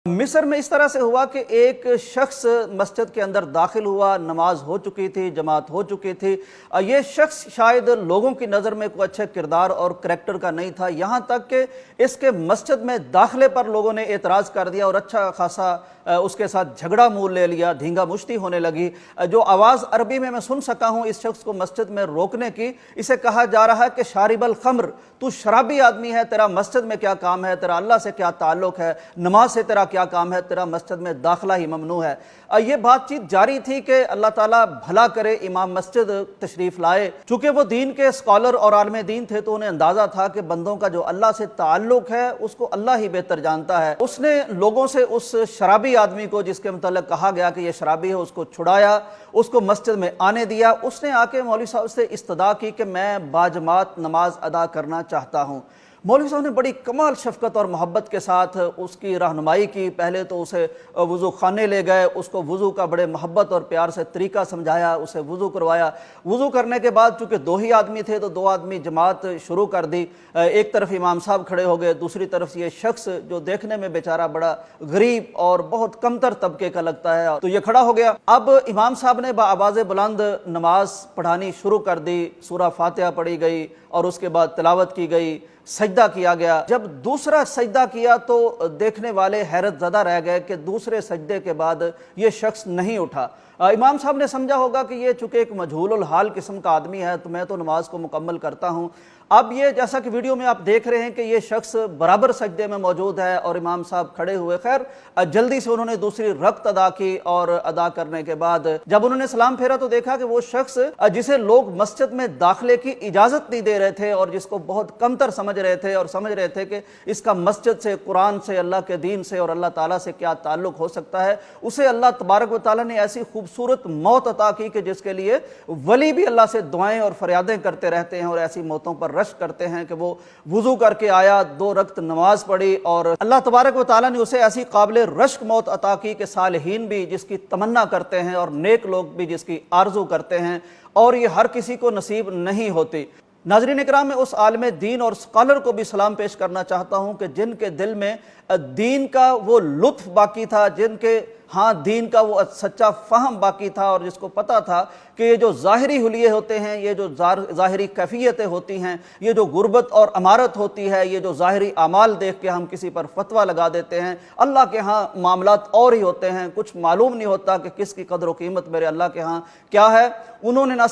मिस्र में इस तरह से हुआ कि एक शख्स मस्जिद के अंदर दाखिल हुआ, नमाज हो चुकी थी, जमात हो चुकी थी। ये शख्स शायद लोगों की नज़र में कोई अच्छे किरदार और करैक्टर का नहीं था, यहाँ तक कि इसके मस्जिद में दाखिले पर लोगों ने एतराज़ कर दिया और अच्छा खासा उसके साथ झगड़ा मूल ले लिया, धींगा मुश्ती होने लगी। जो आवाज़ अरबी में मैं सुन सका हूँ इस शख्स को मस्जिद में रोकने की, इसे कहा जा रहा है कि शारिबल खम्र, तू शराबी आदमी है, तेरा मस्जिद में क्या काम है, तेरा अल्लाह से क्या ताल्लुक़ है, नमाज से तेरा क्या काम है, तेरा मस्जिद में दाखिला ही ममनू है। ये बातचीत जारी थी कि अल्लाह ताला भला करे इमाम मस्जिद तशरीफ़ लाए। चूँकि वो दीन के स्कॉलर और आलम दीन थे तो उन्हें अंदाज़ा था कि बंदों का जो अल्लाह से ताल्लुक़ है उसको अल्लाह ही बेहतर जानता है। उसने लोगों से उस शराबी आदमी को, जिसके मतलब कहा गया कि यह शराबी है, उसको छुड़ाया, उसको मस्जिद में आने दिया। उसने आके मौलवी साहब से इस्तदा की कि मैं बाजमात नमाज अदा करना चाहता हूँ। मौलवी साहब ने बड़ी कमाल शफ़क़त और मोहब्बत के साथ उसकी रहनुमाई की। पहले तो उसे वज़ू खाने ले गए, उसको वज़ू का बड़े मोहब्बत और प्यार से तरीका समझाया, उसे वज़ू करवाया। वज़ू करने के बाद चूँकि दो ही आदमी थे तो दो आदमी जमात शुरू कर दी। एक तरफ इमाम साहब खड़े हो गए, दूसरी तरफ ये शख्स जो देखने में बेचारा बड़ा गरीब और बहुत कमतर तबके का लगता है तो ये खड़ा हो गया। अब इमाम साहब ने बाआवाज़ बुलंद नमाज पढ़ानी शुरू कर दी। सूरा फातिहा पढ़ी गई और उसके बाद तिलावत की गई, सजदा किया गया। जब दूसरा सजदा किया तो देखने वाले हैरत ज़दा रह गए कि दूसरे सजदे के बाद ये शख्स नहीं उठा। इमाम साहब ने समझा होगा कि ये चूँकि एक मजहूलुल हाल किस्म का आदमी है तो मैं तो नमाज को मुकम्मल करता हूँ। अब ये जैसा कि वीडियो में आप देख रहे हैं कि ये शख्स बराबर सजदे में मौजूद है और इमाम साहब खड़े हुए। खैर जल्दी से उन्होंने दूसरी रकत अदा की और अदा करने के बाद जब उन्होंने सलाम फेरा तो देखा कि वो शख्स जिसे लोग मस्जिद में दाखिले की इजाज़त नहीं दे रहे थे और जिसको बहुत कमतर समझ रहे थे और समझ रहे थे कि इसका मस्जिद से, कुरान से, अल्लाह के दीन से और अल्लाह ताला से क्या ताल्लुक़ हो सकता है, उसे अल्लाह तबारक व तआला ने ऐसी खूबसूरत मौत अता की कि जिसके लिए वली भी अल्लाह से दुआएं और फरियादें करते रहते हैं और ऐसी मौतों पर रश करते हैं कि वो वुजू करके आया, 2 रकत नमाज पढ़ी और अल्लाह तबारक व तआला ने उसे ऐसी काबिल रश्क मौत अता की कि सालिहीन भी जिसकी तमन्ना करते हैं और नेक लोग भी जिसकी आरजू करते हैं और ये हर किसी को नसीब नहीं होती। नाज़रीन इकराम, में उस आलिम दीन और स्कॉलर को भी सलाम पेश करना चाहता हूँ कि जिनके दिल में दीन का वो लुत्फ बाकी था, जिनके दीन का वो सच्चा फ़हम बाकी था और जिसको पता था कि ये जो ज़ाहिरी हुलिये होते हैं, ये जो ज़ाहिरी कैफियतें होती हैं, ये जो गुर्बत और अमारत होती है, ये जो ज़ाहिरी आमाल देख के हम किसी पर फतवा लगा देते हैं, अल्लाह के यहाँ मामलात और ही होते हैं। कुछ मालूम नहीं होता कि किसकी कदर व कीमत मेरे अल्लाह के यहाँ क्या है। उन्होंने ना